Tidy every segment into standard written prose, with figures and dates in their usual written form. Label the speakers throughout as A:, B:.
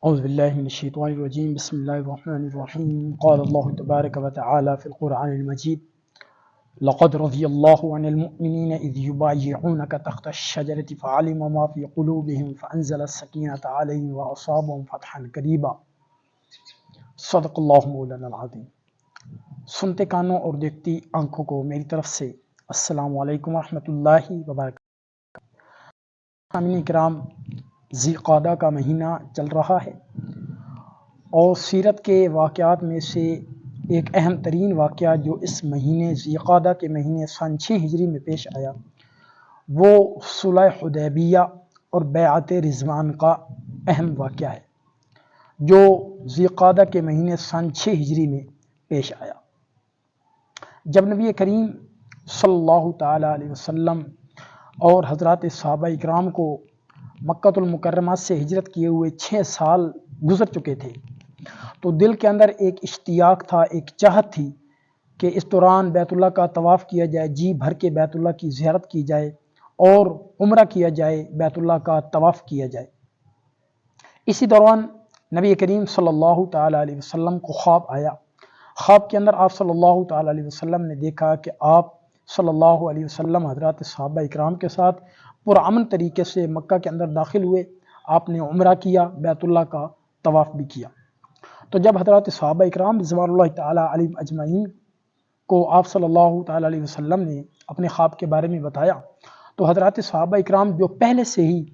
A: أعوذ بالله من الشيطان الرجيم بسم الله الرحمن الرحيم قال الله تبارك وتعالى في القرآن المجيد لقد رضي الله عن المؤمنين إذ يبايعونك تحت الشجرة فعلم ما في قلوبهم فأنزل السكينة عليهم وأصابهم فتحا قريبا صدق اللہ مولانا العظیم۔ سنتے کانوں اور دیکھتی آنکھوں کو میری طرف سے السلام علیکم ورحمۃ اللہ وبرکاتہ۔ سامعین کرام، ذی قعدہ کا مہینہ چل رہا ہے اور سیرت کے واقعات میں سے ایک اہم ترین واقعہ جو اس مہینے ذی قعدہ کے مہینے سن 6 ہجری میں پیش آیا وہ صلح حدیبیہ اور بیعت رضوان کا اہم واقعہ ہے جو ذی قعدہ کے مہینے سن 6 ہجری میں پیش آیا، جب نبی کریم صلی اللہ تعالی علیہ وسلم اور حضرات صحابہ اکرام کو مکہ المکرمہ سے ہجرت کیے ہوئے 6 سال گزر چکے تھے، تو دل کے اندر ایک اشتیاق تھا، ایک چاہت تھی کہ اس دوران بیت اللہ کا طواف کیا جائے، جی بھر کے بیت اللہ کی زیارت کی جائے اور عمرہ کیا جائے، بیت اللہ کا طواف کیا جائے۔ اسی دوران نبی کریم صلی اللہ تعالی علیہ وسلم کو خواب آیا۔ خواب کے اندر آپ صلی اللہ تعالی علیہ وسلم نے دیکھا کہ آپ صلی اللہ علیہ وسلم حضرات صحابہ اکرام کے ساتھ پرامن طریقے سے مکہ کے اندر داخل ہوئے، آپ نے عمرہ کیا، بیت اللہ کا طواف بھی کیا۔ تو جب حضرات صحابہ اکرام رضوان اللہ تعالی علیہم اجمعین کو آپ صلی اللہ تعالی علیہ وسلم نے اپنے خواب کے بارے میں بتایا، تو حضرات صحابہ اکرام جو پہلے سے ہی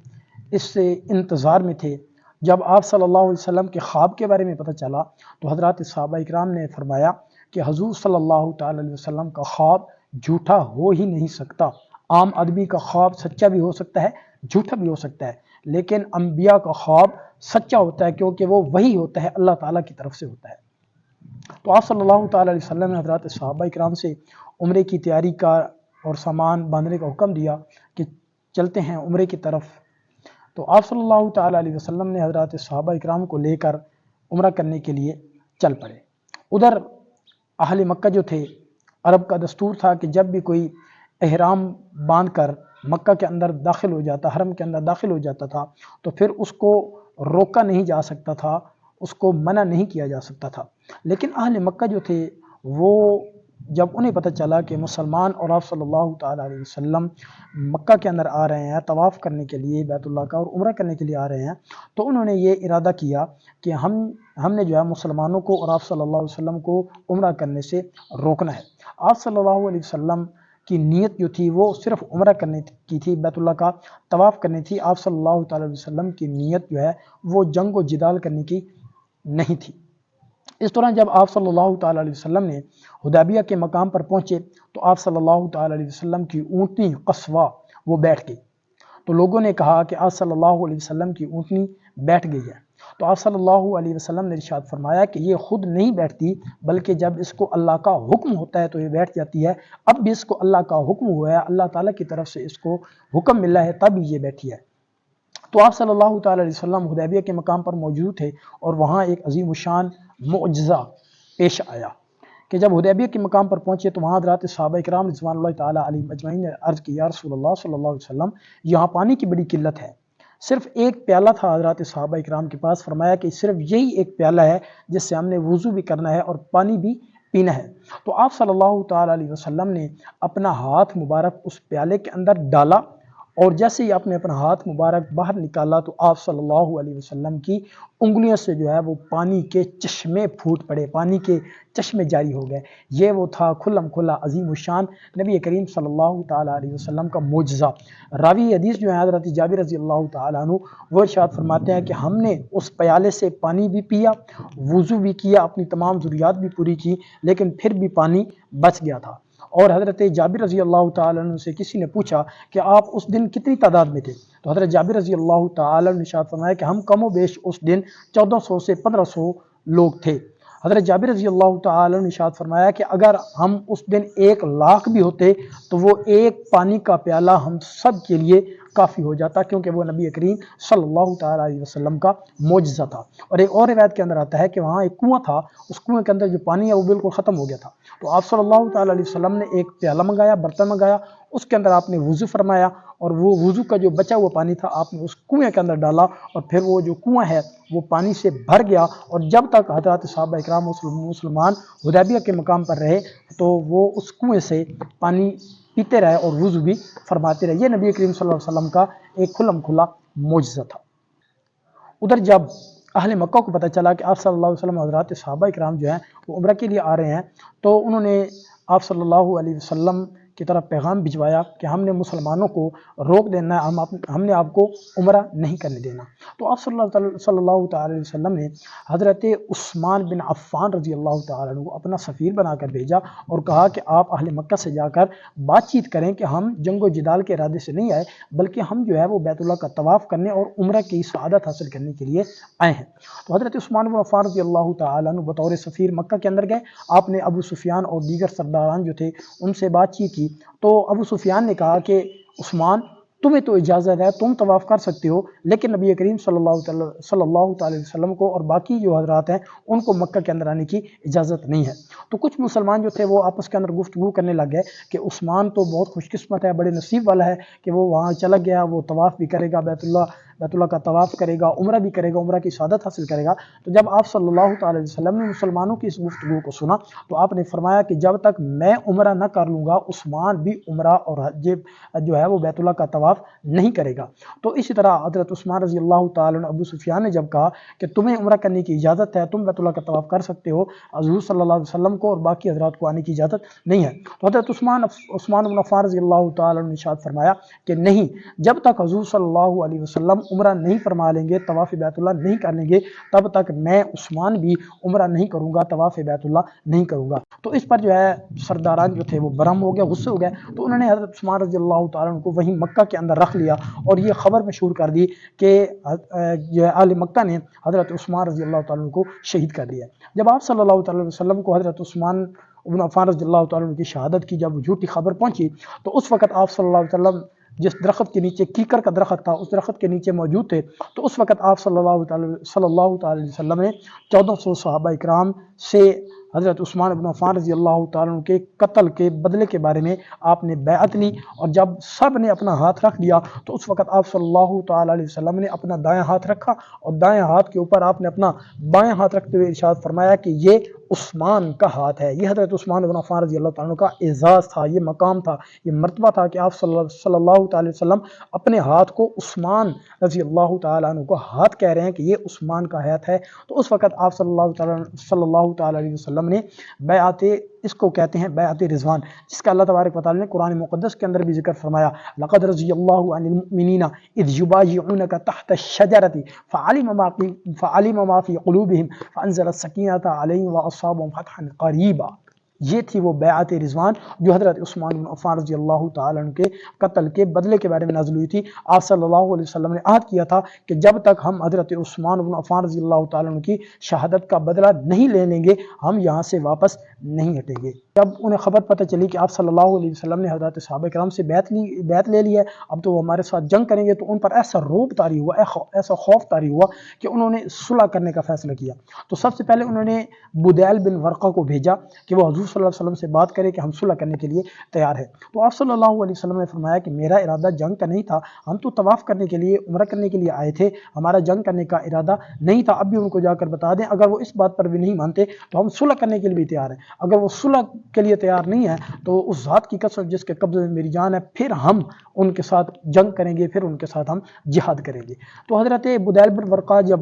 A: اس سے انتظار میں تھے، جب آپ صلی اللہ علیہ وسلم کے خواب کے بارے میں پتہ چلا تو حضرات صحابہ اکرام نے فرمایا کہ حضور صلی اللہ تعالی علیہ وسلم کا خواب جھوٹا ہو ہی نہیں سکتا۔ عام آدمی کا خواب سچا بھی ہو سکتا ہے، جھوٹا بھی ہو سکتا ہے، لیکن انبیاء کا خواب سچا ہوتا ہے کیونکہ وہ وحی ہوتا ہے، اللہ تعالیٰ کی طرف سے ہوتا ہے۔ تو آپ صلی اللہ تعالی علیہ وسلم نے حضرات صحابہ اکرام سے عمرے کی تیاری کا اور سامان باندھنے کا حکم دیا کہ چلتے ہیں عمرے کی طرف۔ تو آپ صلی اللہ تعالی علیہ وسلم نے حضرات صحابہ اکرام کو لے کر عمرہ کرنے کے لیے چل پڑے۔ ادھر اہل مکہ جو تھے، عرب کا دستور تھا کہ جب بھی کوئی احرام باندھ کر مکہ کے اندر داخل ہو جاتا، حرم کے اندر داخل ہو جاتا تھا، تو پھر اس کو روکا نہیں جا سکتا تھا، اس کو منع نہیں کیا جا سکتا تھا۔ لیکن اہل مکہ جو تھے وہ جب انہیں پتہ چلا کہ مسلمان اور آپ صلی اللہ تعالی علیہ وسلم مکہ کے اندر آ رہے ہیں طواف کرنے کے لیے بیت اللہ کا اور عمرہ کرنے کے لیے آ رہے ہیں، تو انہوں نے یہ ارادہ کیا کہ ہم نے جو ہے مسلمانوں کو اور آپ صلی اللہ علیہ وسلم کو عمرہ کرنے سے روکنا ہے۔ آپ صلی اللہ علیہ وسلم کی نیت جو تھی وہ صرف عمرہ کرنے کی تھی، بیت اللہ کا طواف کرنی تھی۔ آپ صلی اللہ تعالی علیہ وسلم کی نیت جو ہے وہ جنگ و جدال کرنے کی نہیں تھی۔ اس دوران جب آپ صلی اللہ تعالی علیہ وسلم نے حدیبیہ کے مقام پر پہنچے تو آپ صلی اللہ تعالی علیہ وسلم کی اونٹنی قصوہ وہ بیٹھ گئی، تو لوگوں نے کہا کہ آپ صلی اللہ علیہ وسلم کی اونٹنی بیٹھ گئی ہے۔ تو آپ صلی اللہ علیہ وسلم نے ارشاد فرمایا کہ یہ خود نہیں بیٹھتی، بلکہ جب اس کو اللہ کا حکم ہوتا ہے تو یہ بیٹھ جاتی ہے۔ اب بھی اس کو اللہ کا حکم ہوا ہے، اللہ تعالیٰ کی طرف سے اس کو حکم ملا ہے، تب یہ بیٹھی ہے۔ تو آپ صلی اللہ تعالی علیہ وسلم حدیبیہ کے مقام پر موجود تھے اور وہاں ایک عظیم الشان معجزہ پیش آیا کہ جب حدیبیہ کے مقام پر پہنچے تو وہاں حضرات صحابہ اکرام رضوان اللہ تعالی علیہم اجمعین نے عرض کی، یا رسول اللہ صلی اللہ علیہ وسلم یہاں پانی کی بڑی قلت ہے، صرف ایک پیالہ تھا حضرات صحابہ اکرام کے پاس۔ فرمایا کہ صرف یہی ایک پیالہ ہے جس سے ہم نے وضو بھی کرنا ہے اور پانی بھی پینا ہے۔ تو آپ صلی اللہ تعالی علیہ وسلم نے اپنا ہاتھ مبارک اس پیالے کے اندر ڈالا اور جیسے ہی آپ نے اپنا ہاتھ مبارک باہر نکالا تو آپ صلی اللہ علیہ وسلم کی انگلیوں سے جو ہے وہ پانی کے چشمے پھوٹ پڑے، پانی کے چشمے جاری ہو گئے۔ یہ وہ تھا کھلم کھلا عظیم الشان نبی کریم صلی اللہ تعالی علیہ وسلم کا معجزہ۔ راوی حدیث جو ہے حضرت جابر رضی اللہ تعالیٰ عنہ وہ ارشاد فرماتے ہیں کہ ہم نے اس پیالے سے پانی بھی پیا، وضو بھی کیا، اپنی تمام ضروریات بھی پوری کی، لیکن پھر بھی پانی بچ گیا تھا۔ اور حضرت جابر رضی اللہ تعالیٰ عنہ سے کسی نے پوچھا کہ آپ اس دن کتنی تعداد میں تھے؟ تو حضرت جابر رضی اللہ تعالیٰ نے ارشاد فرمایا کہ ہم کم و بیش اس دن 1400 سے 1500 لوگ تھے۔ حضرت جابر رضی اللہ تعالیٰ نے ارشاد فرمایا کہ اگر ہم اس دن 1,00,000 بھی ہوتے تو وہ ایک پانی کا پیالہ ہم سب کے لیے کافی ہو جاتا، کیونکہ وہ نبی کریم صلی اللہ تعالی علیہ وسلم کا معجزہ تھا۔ اور ایک اور روایت کے اندر آتا ہے کہ وہاں ایک کنواں تھا، اس کنویں کے اندر جو پانی ہے وہ بالکل ختم ہو گیا تھا، تو آپ صلی اللہ تعالی علیہ وسلم نے ایک پیالہ منگایا، برتن منگایا اس کے اندر آپ نے وضو فرمایا اور وہ وضو کا جو بچا ہوا پانی تھا آپ نے اس کنویں کے اندر ڈالا اور پھر وہ جو کنواں ہے وہ پانی سے بھر گیا، اور جب تک حضرات صحابہ اکرام مسلمان حدیبیہ کے مقام پر رہے تو وہ اس کنویں سے پانی پیتے رہے اور وضو بھی فرماتے رہے۔ یہ نبی کریم صلی اللہ علیہ وسلم کا ایک کھلم کھلا معجزہ تھا۔ ادھر جب اہل مکہ کو پتہ چلا کہ آپ صلی اللہ علیہ وسلم حضرات صحابہ اکرام جو ہیں وہ عمرہ کے لیے آ رہے ہیں، تو انہوں نے آپ صلی اللہ علیہ وسلم کی طرف پیغام بھجوایا کہ ہم نے مسلمانوں کو روک دینا ہے، ہم نے آپ کو عمرہ نہیں کرنے دینا۔ تو آپ صلی اللہ تعالی علیہ وسلم نے حضرت عثمان بن عفان رضی اللہ تعالیٰ عنہ کو اپنا سفیر بنا کر بھیجا اور کہا کہ آپ اہل مکہ سے جا کر بات چیت کریں کہ ہم جنگ و جدال کے ارادے سے نہیں آئے، بلکہ ہم جو ہے وہ بیت اللہ کا طواف کرنے اور عمرہ کی سعادت حاصل کرنے کے لیے آئے ہیں۔ تو حضرت عثمان بن عفان رضی اللہ تعالیٰ عنہ بطور سفیر مکہ کے اندر گئے۔ آپ نے ابو سفیان اور دیگر سرداران جو تھے ان سے بات چیت کی، تو ابو سفیان نے کہا کہ عثمان تمہیں تو اجازت ہے، تم طواف کر سکتے ہو، لیکن نبی کریم صلی اللہ تعالی وسلم کو اور باقی جو حضرات ہیں ان کو مکہ کے اندر آنے کی اجازت نہیں ہے۔ تو کچھ مسلمان جو تھے وہ آپس کے اندر گفتگو کرنے لگ گئے کہ عثمان تو بہت خوش قسمت ہے، بڑے نصیب والا ہے کہ وہ وہاں چلا گیا، وہ طواف بھی کرے گا، بیت اللہ کا طواف کرے گا، عمرہ بھی کرے گا، عمرہ کی سعادت حاصل کرے گا۔ تو جب آپ صلی اللہ تعالی وسلم نے مسلمانوں کی اس گفتگو کو سنا تو آپ نے فرمایا کہ جب تک میں عمرہ نہ کر لوں گا عثمان بھی عمرہ اور حج جو ہے وہ بیت اللہ کا طواف نہیں کرے گا۔ تو اسی طرح حضرت عثمان رضی اللہ تعالیٰ عنہ ابو سفیان نے جب کہا کہ تمہیں عمرہ کرنے کی اجازت ہے، تم بیت اللہ کا طواف کر سکتے ہو، حضور صلی اللہ علیہ وسلم کو اور باقی حضرات کو آنے کی اجازت نہیں ہے، تو حضرت عثمان بن عفان رضی اللہ تعالیٰ عنہ نے ارشاد فرمایا کہ نہیں، جب تک حضور صلی اللہ علیہ وسلم عمرہ نہیں فرما لیں گے، طواف بیت اللہ نہیں کر لیں گے، تب تک میں عثمان بھی عمرہ نہیں کروں گا، طواف بیت اللہ نہیں کروں گا۔ تو اس پر جو ہے سرداران جو تھے وہ برہم ہو گئے، غصے ہو گئے، تو انہوں نے حضرت عثمان رضی اللہ تعالیٰ عنہ کو وہیں مکہ کے اندر رکھ لیا اور یہ خبر مشہور کر دی کہ جو اہل مکہ نے حضرت عثمان رضی اللہ تعالیٰ عنہ کو شہید کر دیا۔ جب آپ صلی اللہ تعالیٰ علیہ وسلم کو حضرت عثمان ابن عفان رضی اللہ تعالیٰ عنہ کی شہادت کی جب جھوٹی خبر پہنچی تو اس وقت آپ صلی اللہ علیہ وسلم جس درخت کے نیچے کیکر کا درخت تھا اس درخت کے نیچے موجود تھے، تو اس وقت آپ صلی اللہ تعالی علیہ وسلم نے 1400 صحابہ اکرام سے حضرت عثمان بن عفان رضی اللہ تعالیٰ عنہ کے قتل کے بدلے کے بارے میں آپ نے بیعت لی، اور جب سب نے اپنا ہاتھ رکھ دیا تو اس وقت آپ صلی اللہ تعالیٰ علیہ وسلم نے اپنا دائیں ہاتھ رکھا اور دائیں ہاتھ کے اوپر آپ نے اپنا بائیں ہاتھ رکھتے ہوئے ارشاد فرمایا کہ یہ عثمان کا ہاتھ ہے۔ یہ حضرت عثمان بن عفان رضی اللہ تعالیٰ عنہ کا اعزاز تھا، یہ مقام تھا، یہ مرتبہ تھا کہ آپ صلی اللہ تعالی وسلم اپنے ہاتھ کو عثمان رضی اللہ تعالیٰ عنہ کو ہاتھ کہہ رہے ہیں کہ یہ عثمان کا ہاتھ ہے۔ تو اس وقت آپ صلی اللہ تعالی علیہ وسلم نے بیعت، اس کو کہتے ہیں بیعت رضوان، جس کا اللہ تبارک و تعالی نے قرآن مقدس کے اندر بھی ذکر فرمایا، لقد رضی اللہ عن المؤمنین اذ یبایعونک تحت الشجرۃ فعلم ما فی قلوبہم فانزل السکینۃ علیہم واصابہم فتحا قریبا۔ یہ تھی وہ بیعت رضوان جو حضرت عثمان بن عفان رضی اللہ تعالیٰ عنہ کے قتل کے بدلے کے بارے میں نازل ہوئی تھی۔ آپ صلی اللہ علیہ وسلم نے عہد کیا تھا کہ جب تک ہم حضرت عثمان بن عفان رضی اللہ تعالیٰ عنہ کی شہادت کا بدلہ نہیں لے لیں گے ہم یہاں سے واپس نہیں ہٹیں گے۔ جب انہیں خبر پتہ چلی کہ آپ صلی اللہ علیہ وسلم نے حضرت صحابہ کرام سے بیعت لے لی ہے، اب تو وہ ہمارے ساتھ جنگ کریں گے، تو ان پر ایسا روب طاری ہوا، ایسا خوف طاری ہوا کہ انہوں نے صلح کرنے کا فیصلہ کیا۔ تو سب سے پہلے انہوں نے بدیل بن ورقہ کو بھیجا کہ وہ حضور صلی اللہ علیہ وسلم سے بات کرے کہ ہم صلح کرنے کے لیے تیار ہیں۔ تو آپ صلی اللہ علیہ وسلم نے فرمایا کہ میرا ارادہ جنگ کا نہیں تھا، ہم تو طواف کرنے کے لیے، عمرہ کرنے کے لیے آئے تھے، ہمارا جنگ کرنے کا ارادہ نہیں تھا۔ اب بھی ان کو جا کر بتا دیں، اگر وہ اس بات پر بھی نہیں مانتے تو ہم صلح کرنے کے لیے بھی تیار ہیں، اگر وہ صلح کے لیے تیار نہیں ہے تو اس ذات کی قسم جس کے قبضے میں میری جان ہے، پھر ہم ان کے ساتھ جنگ کریں گے، پھر ان کے ساتھ ہم جہاد کریں گے۔ تو حضرت بدیل بن ورقہ جب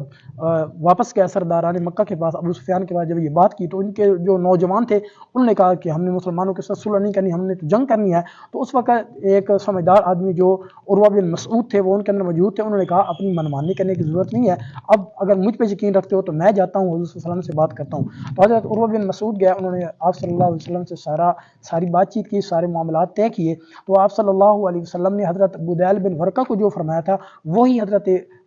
A: واپس گئے سرداران مکہ کے پاس، ابو سفیان کے پاس جب یہ بات کی تو ان کے جو نوجوان تھے انہوں نے کہا کہ ہم نے مسلمانوں کے ساتھ صلح نہیں کرنی، ہم نے تو جنگ کرنی ہے۔ تو اس وقت ایک سمجھدار آدمی جو عروہ بن مسعود تھے وہ ان کے اندر موجود تھے، انہوں نے کہا اپنی منمانی کرنے کی ضرورت نہیں ہے، اب اگر مجھ پہ یقین رکھتے ہو تو میں جاتا ہوں، حضور صلی اللہ علیہ وسلم سے بات کرتا ہوں۔ تو حضرت عروہ بن مسعود گئے، انہوں نے آپ صلی اللہ علیہ وسلم سے ساری بات چیت کی، سارے معاملات طے کیے۔ تو آپ صلی اللہ علیہ وسلم نے حضرت بدیل بن ورقہ کو جو فرمایا تھا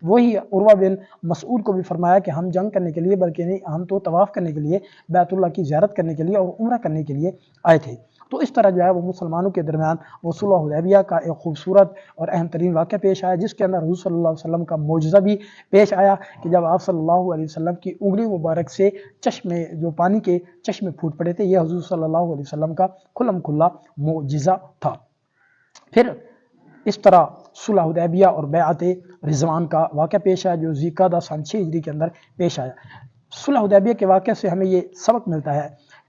A: وہی عروہ بن مسعود کو بھی فرمایا کہ ہم جنگ کرنے کے لیے بلکہ نہیں، ہم تو طواف کرنے کے لیے، بیت اللہ کی زیارت کرنے کے لیے اور عمرہ کرنے کے لیے آئے تھے۔ تو اس طرح جو ہے وہ مسلمانوں کے درمیان وہ صلح حدیبیہ کا ایک خوبصورت اور اہم ترین واقعہ پیش آیا، جس کے اندر حضور صلی اللہ علیہ وسلم کا معجزہ بھی پیش آیا کہ جب آپ صلی اللہ علیہ وسلم کی انگلی مبارک سے چشمے، جو پانی کے چشمے پھوٹ پڑے تھے، یہ حضور صلی اللہ علیہ وسلم کا کھلم کھلا معجزہ تھا۔ پھر اس طرح صلح حدیبیہ اور بیعت رضوان کا واقعہ پیش آیا جو ذوالقعدہ سن 6 ہجری کے اندر پیش آیا۔ صلح حدیبیہ کے واقعے سے ہمیں یہ سبق ملتا ہے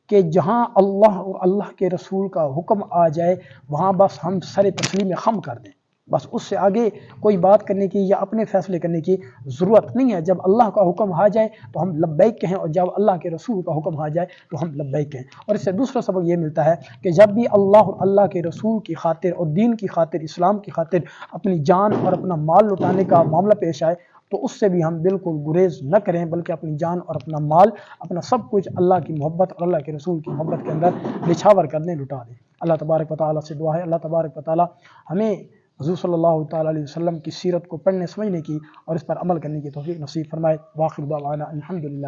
A: کہ جہاں اللہ اور اللہ کے رسول کا حکم آ جائے وہاں بس ہم سر تسلیم خم کر دیں، بس اس سے آگے کوئی بات کرنے کی یا اپنے فیصلے کرنے کی ضرورت نہیں ہے۔ جب اللہ کا حکم آ جائے تو ہم لبیک کہیں، اور جب اللہ کے رسول کا حکم آ جائے تو ہم لبیک کہیں۔ اور اس سے دوسرا سبق یہ ملتا ہے کہ جب بھی اللہ اور اللہ کے رسول کی خاطر اور دین کی خاطر، اسلام کی خاطر اپنی جان اور اپنا مال لٹانے کا معاملہ پیش آئے تو اس سے بھی ہم بالکل گریز نہ کریں، بلکہ اپنی جان اور اپنا مال، اپنا سب کچھ اللہ کی محبت اور اللہ کے رسول کی محبت کے اندر نچھاور کر دیں، لٹا دیں۔ اللہ تبارک و تعالیٰ سے دعا ہے اللہ تبارک و تعالیٰ ہمیں حضور صلی اللہ تعالیٰ علیہ وسلم کی سیرت کو پڑھنے سمجھنے کی اور اس پر عمل کرنے کی توفیق نصیب فرمائے۔ وآخر دعوانا الحمدللہ۔